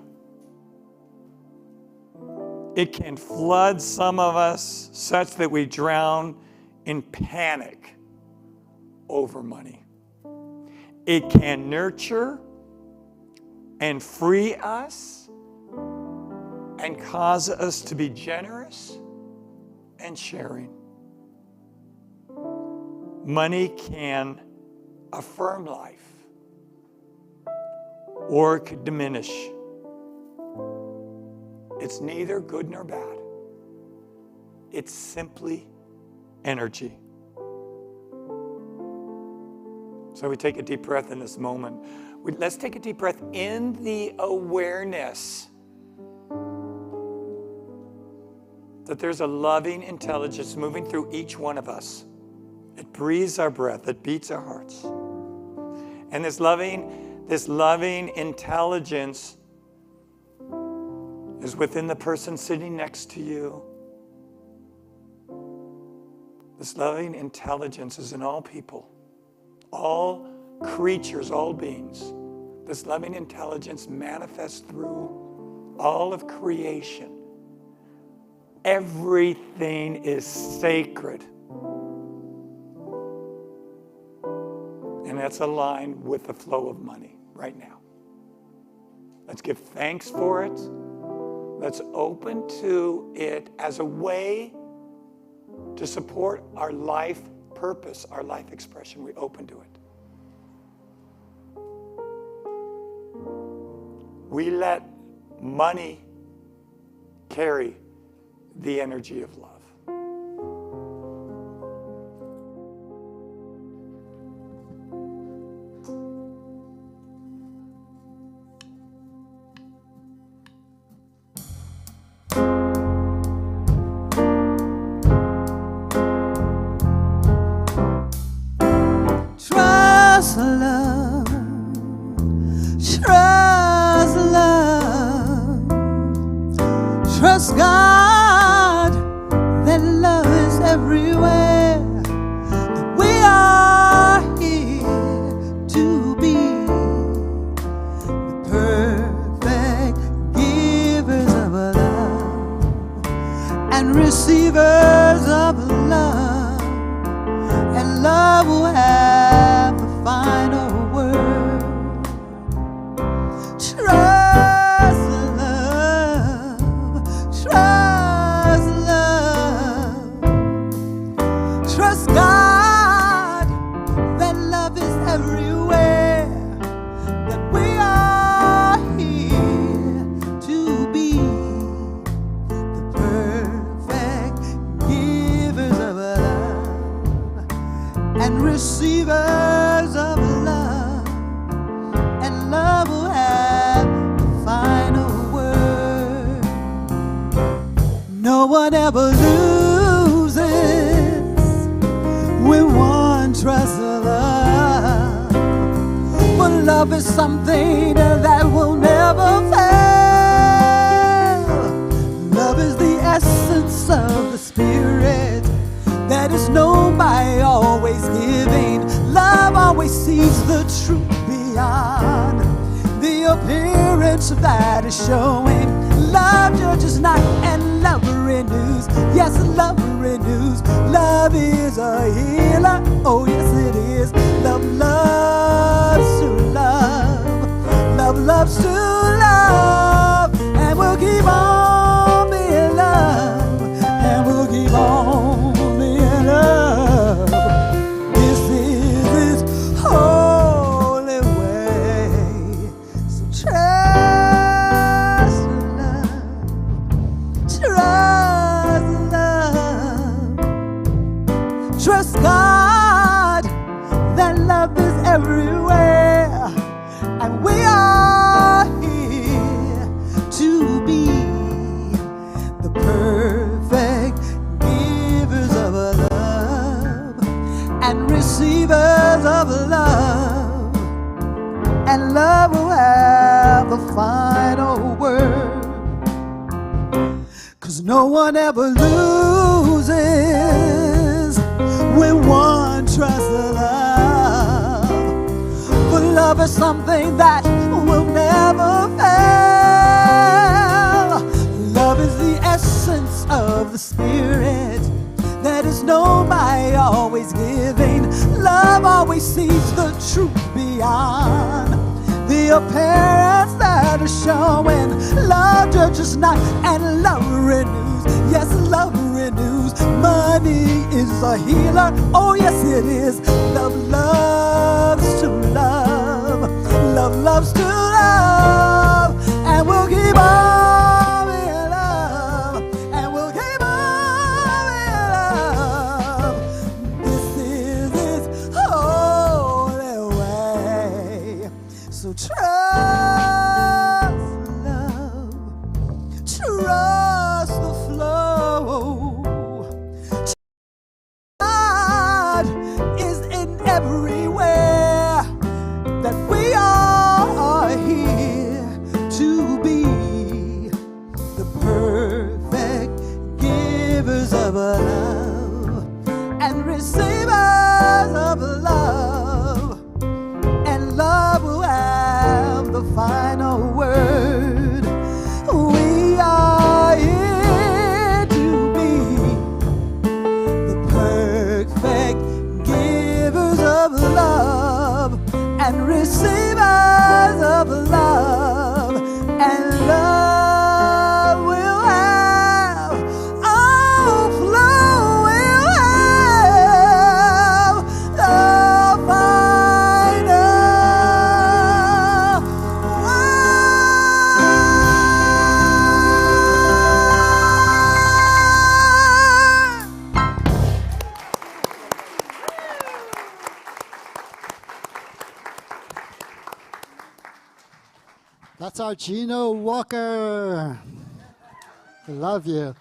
It can flood some of us such that we drown in panic over money. It can nurture and free us and cause us to be generous and sharing. Money can affirm life, or it could diminish It's neither good nor bad. It's simply energy. So we take a deep breath in this moment. Let's take a deep breath in the awareness that there's a loving intelligence moving through each one of us. It breathes our breath. It beats our hearts. And this loving intelligence is within the person sitting next to you. This loving intelligence is in all people, all creatures, all beings. This loving intelligence manifests through all of creation. Everything is sacred. And that's aligned with the flow of money right now. Let's give thanks for it. Let's open to it as a way to support our life purpose, our life expression. We open to it. We let money carry the energy of love. Trust love, trust love, trust God that love is everywhere. That we are here to be the perfect givers of love and receivers of love, and love will have the final word. Trust love, trust love, trust God that love is everywhere, that we are here to be the perfect givers of love and receivers of love, and love will have the final word. No one ever loses when one trusts love, for love is something that will never fail. Love is the essence of the Spirit that is known by always giving. Love always sees the truth beyond the appearance that is showing. Love judges not, and love renews. Yes, love renews. Love is a healer. Oh, yes, it is. Love loves to love. Love loves to love. And we'll keep on being love. And we'll keep on being love. This is His holy way. So trust love. Trust love. Trust God that love is everywhere. And we are here to be the perfect givers of love and receivers of love, and love will have the final word. 'Cause no one ever loses when one trusts love, for love is something that will never fail. Love is the essence of the Spirit that is known by always giving. Love always sees the truth beyond the appearance that is showing. Love judges not, and love renews. Yes, love renews. Money is a healer. Oh, yes, it is. Love loves to love. Love loves to love. And we'll keep on being love. final word. We are here to be the perfect givers of love and receivers of love, and love will have, overflow will have the final That's our Gino Walker. I love you.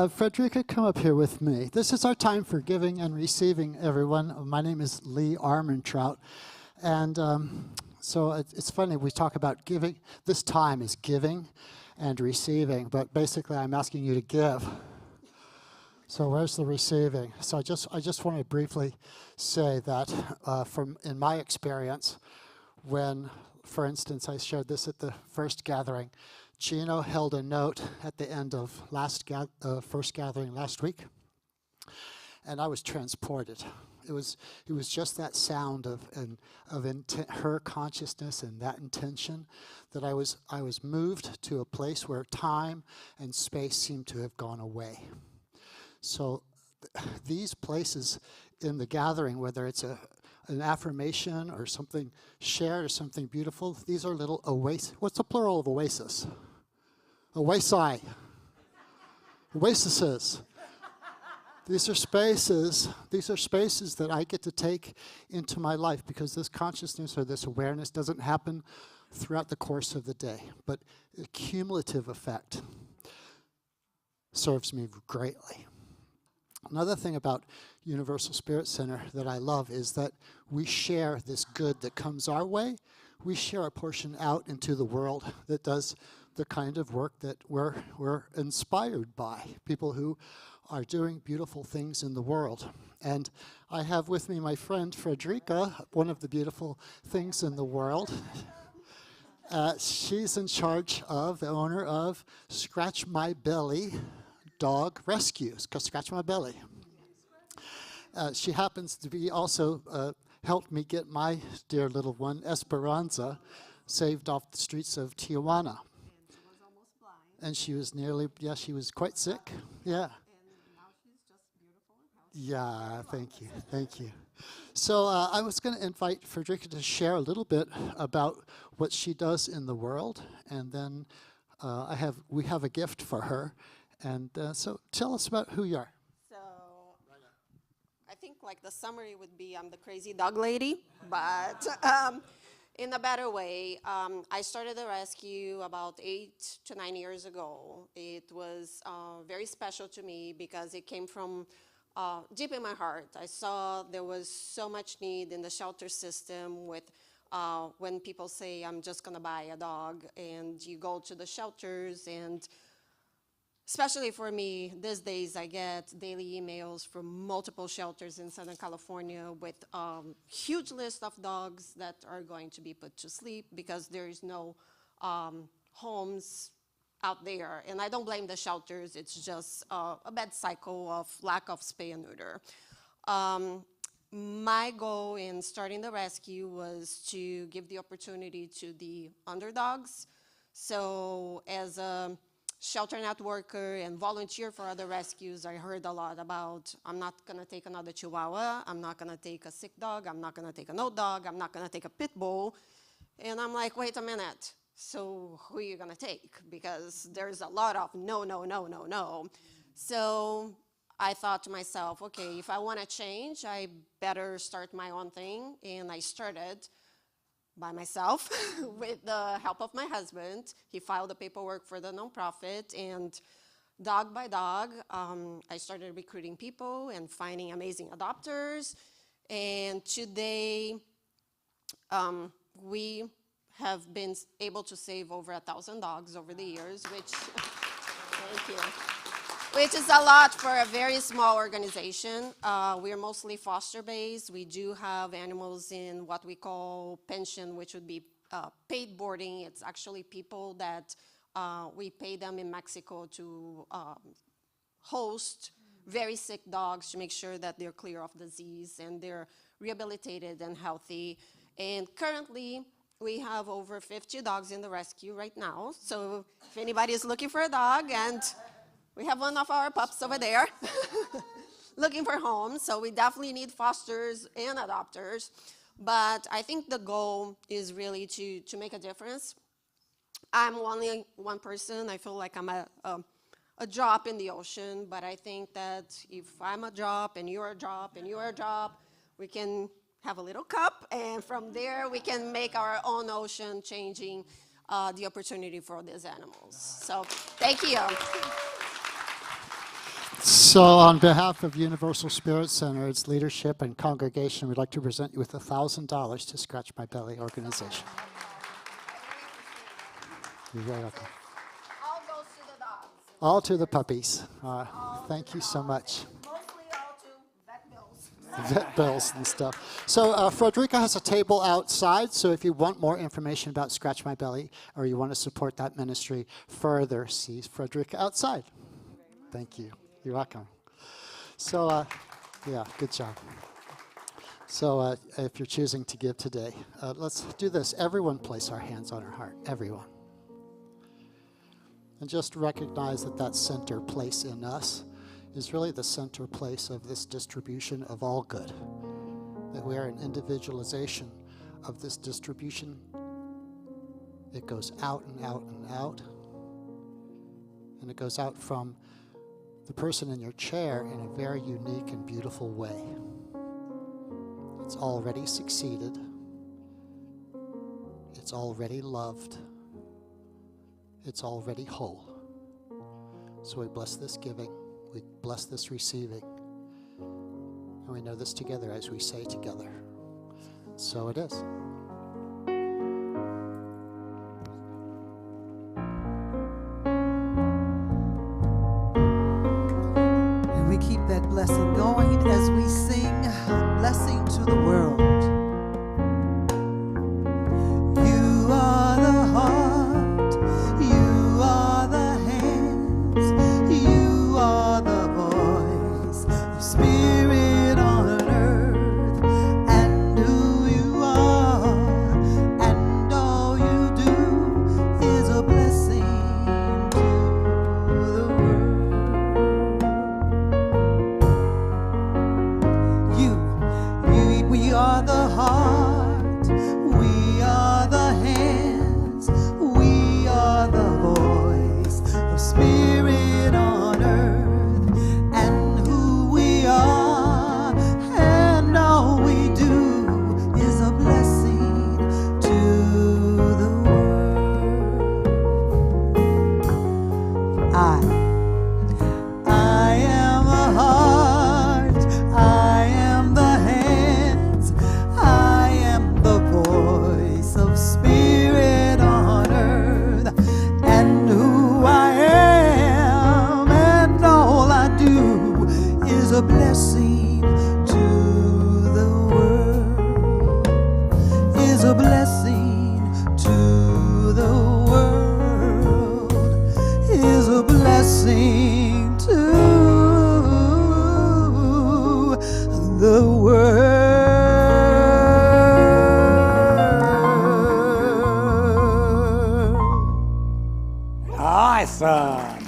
Frederica, come up here with me. This is our time for giving and receiving, everyone. My name is Lee Armentrout. And so it's funny, we talk about giving. This time is giving and receiving, but basically I'm asking you to give. So where's the receiving? So I just want to briefly say that from in my experience, when, for instance, I shared this at the first gathering, Gino held a note at the end of first gathering last week, and I was transported. It was just that sound of her consciousness and that intention that I was moved to a place where time and space seemed to have gone away. So these places in the gathering, whether it's an affirmation or something shared or something beautiful, these are little oases. What's the plural of oasis? Oasi. Oases. These are spaces that I get to take into my life, because this consciousness or this awareness doesn't happen throughout the course of the day, but a cumulative effect serves me greatly. Another thing about Universal Spirit Center that I love is that we share this good that comes our way. We share a portion out into the world that does the kind of work that we're inspired by, people who are doing beautiful things in the world. And I have with me my friend Frederica, one of the beautiful things in the world. She's in charge of, the owner of Scratch My Belly Dog Rescue. Scratch My Belly. She happens to be also helped me get my dear little one, Esperanza, saved off the streets of Tijuana. And she was she was quite sick. Yeah. And now she's just beautiful and healthy. Yeah, thank you. So I was going to invite Frederica to share a little bit about what she does in the world, and then we have a gift for her. And so tell us about who you are. So I think like the summary would be I'm the crazy dog lady, but in a better way. I started the rescue about 8 to 9 years ago. It was very special to me because it came from deep in my heart. I saw there was so much need in the shelter system with when people say, I'm just going to buy a dog, and you go to the shelters, and especially for me, these days I get daily emails from multiple shelters in Southern California with huge list of dogs that are going to be put to sleep because there is no homes out there. And I don't blame the shelters, it's just a bad cycle of lack of spay and neuter. My goal in starting the rescue was to give the opportunity to the underdogs. So as a shelter networker and volunteer for other rescues, I heard a lot about, I'm not going to take another Chihuahua, I'm not going to take a sick dog, I'm not going to take an old dog, I'm not going to take a pit bull. And I'm like, wait a minute, so who are you going to take? Because there's a lot of no, no, no, no, no. So I thought to myself, okay, if I want to change, I better start my own thing. And I started by myself with the help of my husband. He filed the paperwork for the nonprofit, and dog by dog, I started recruiting people and finding amazing adopters. And today, we have been able to save over 1,000 dogs over the years, which, thank you. which is a lot for a very small organization. We are mostly foster-based. We do have animals in what we call pension, which would be paid boarding. It's actually people that we pay them in Mexico to host very sick dogs to make sure that they're clear of disease and they're rehabilitated and healthy. And currently, we have over 50 dogs in the rescue right now. So if anybody is looking for a dog, and we have one of our pups over there looking for homes. So we definitely need fosters and adopters. But I think the goal is really to make a difference. I'm only one person. I feel like I'm a drop in the ocean. But I think that if I'm a drop and you're a drop and you're a drop, we can have a little cup, and from there we can make our own ocean, changing the opportunity for these animals. So thank you. So on behalf of Universal Spirit Center, its leadership and congregation, we'd like to present you with $1,000 to Scratch My Belly organization. You're very welcome. All goes to the dogs. All to the puppies. Thank you so much. Mostly all to vet bills. Vet bills and stuff. So Frederica has a table outside, so if you want more information about Scratch My Belly or you want to support that ministry further, see Frederica outside. Thank you. You're welcome. So, yeah, good job. So if you're choosing to give today, let's do this. Everyone place our hands on our heart. Everyone. And just recognize that that center place in us is really the center place of this distribution of all good. That we are an individualization of this distribution. It goes out and out and out. And it goes out from the person in your chair in a very unique and beautiful way. It's already succeeded. It's already loved. It's already whole. So we bless this giving. We bless this receiving. And we know this together as we say together. So it is. And we keep that blessing going as we sing Blessing to the World. You are the heart, you are the hands, you are the voice of spirit on earth, and who you are, and all you do is a blessing to the world. We are the heart, we are the hands, we are the voice of spirit on earth, and who we are, and all we do is a blessing to the world. I am a heart, I am the hands, I am the voice of spirit on earth, and who I am, and all I do is a blessing to the world, is a blessing to the world, is a blessing to the world. Awesome.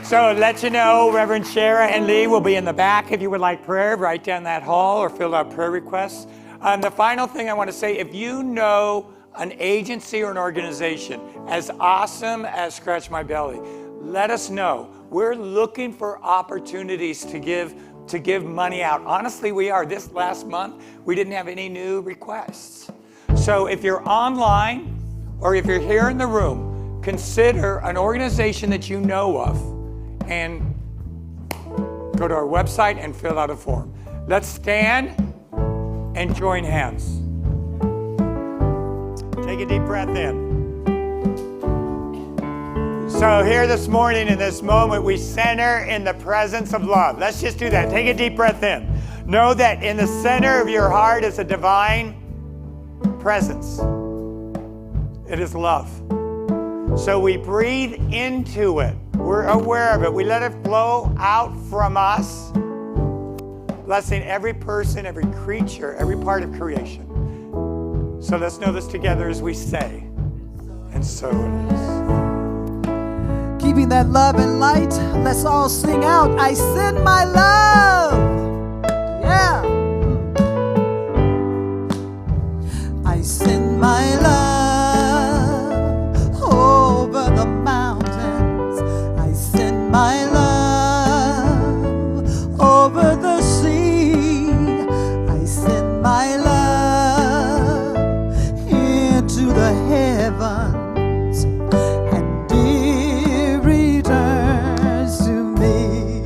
So let you know, Reverend Shara and Lee will be in the back if you would like prayer, right down that hall, or fill out prayer requests. And the final thing I want to say, if you know an agency or an organization as awesome as Scratch My Belly, let us know. We're looking for opportunities to give money out. Honestly, we are. This last month, we didn't have any new requests. So if you're online or if you're here in the room, consider an organization that you know of and go to our website and fill out a form. Let's stand and join hands. Take a deep breath in. So here this morning in this moment, we center in the presence of love. Let's just do that. Take a deep breath in. Know that in the center of your heart is a divine presence. It is love. So we breathe into it. We're aware of it. We let it flow out from us, blessing every person, every creature, every part of creation. So let's know this together as we say, and so it is. Keeping that love and light, let's all sing out, I send my love. Yeah. I send my love over the mountains. I send my love over the sea. I send my love into the heavens, and it returns to me.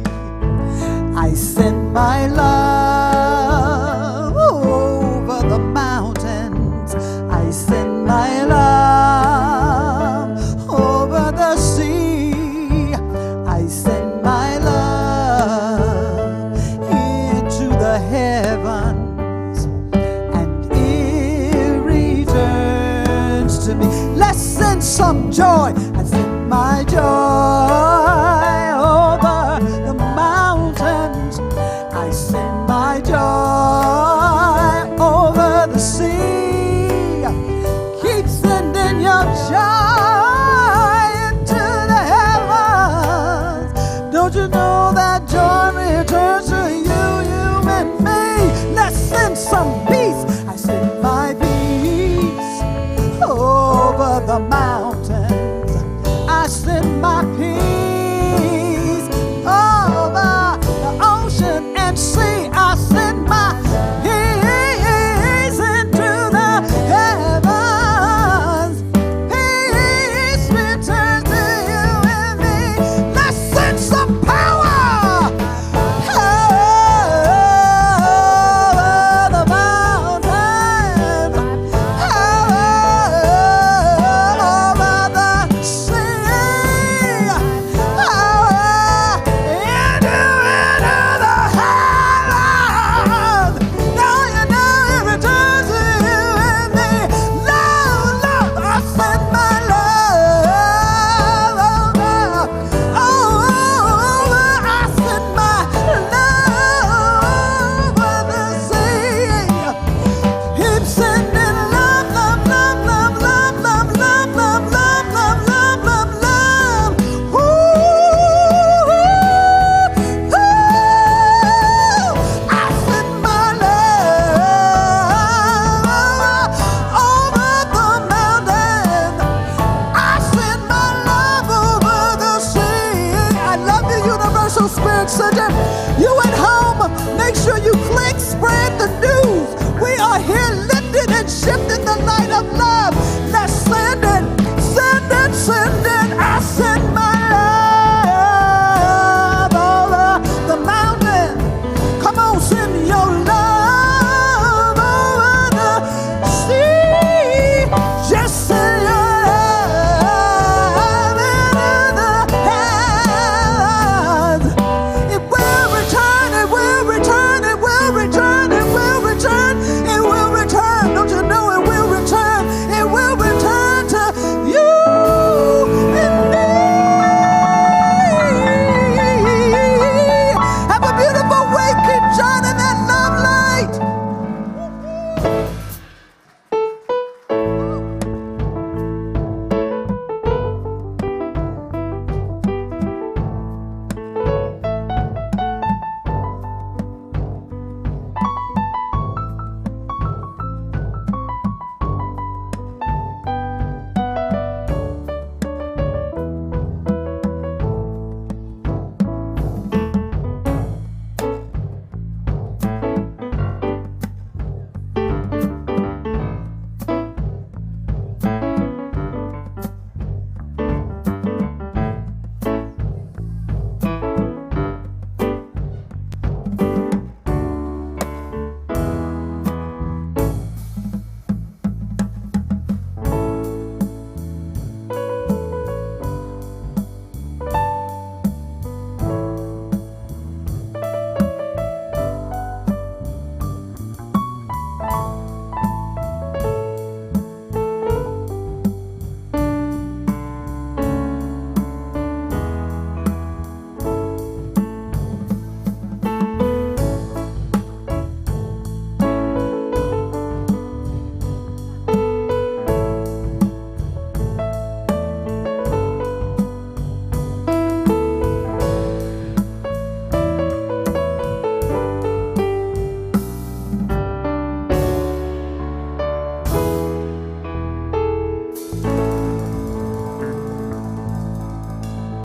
I send my love over the mountains. I send my love over the sea. I send my love into the heavens, and it returns to me. Let's send some joy. I send my joy over the mountains. I send my joy over the sea. Keep sending your joy into the heavens. Don't you know that joy returns to you, you and me? Let's send some peace. I send my peace over the mountains. I send my peace over the ocean and sea. I send my peace into the heavens. Peace returns to you and me. Let's send some power over the mountains, over the sea, power into the heavens. Now you know it returns to you and me. Love, love, I send my love over. I send my love over the sea. Keep sending love, love, love, love, love, love, love, love, love, love, love, love, love. Ooh, ooh, I send my love over the mountain. I send my love over the sea. I love you, Universal Spirit Center. You at home, make sure you click, spread the news. We are here lifted and shifted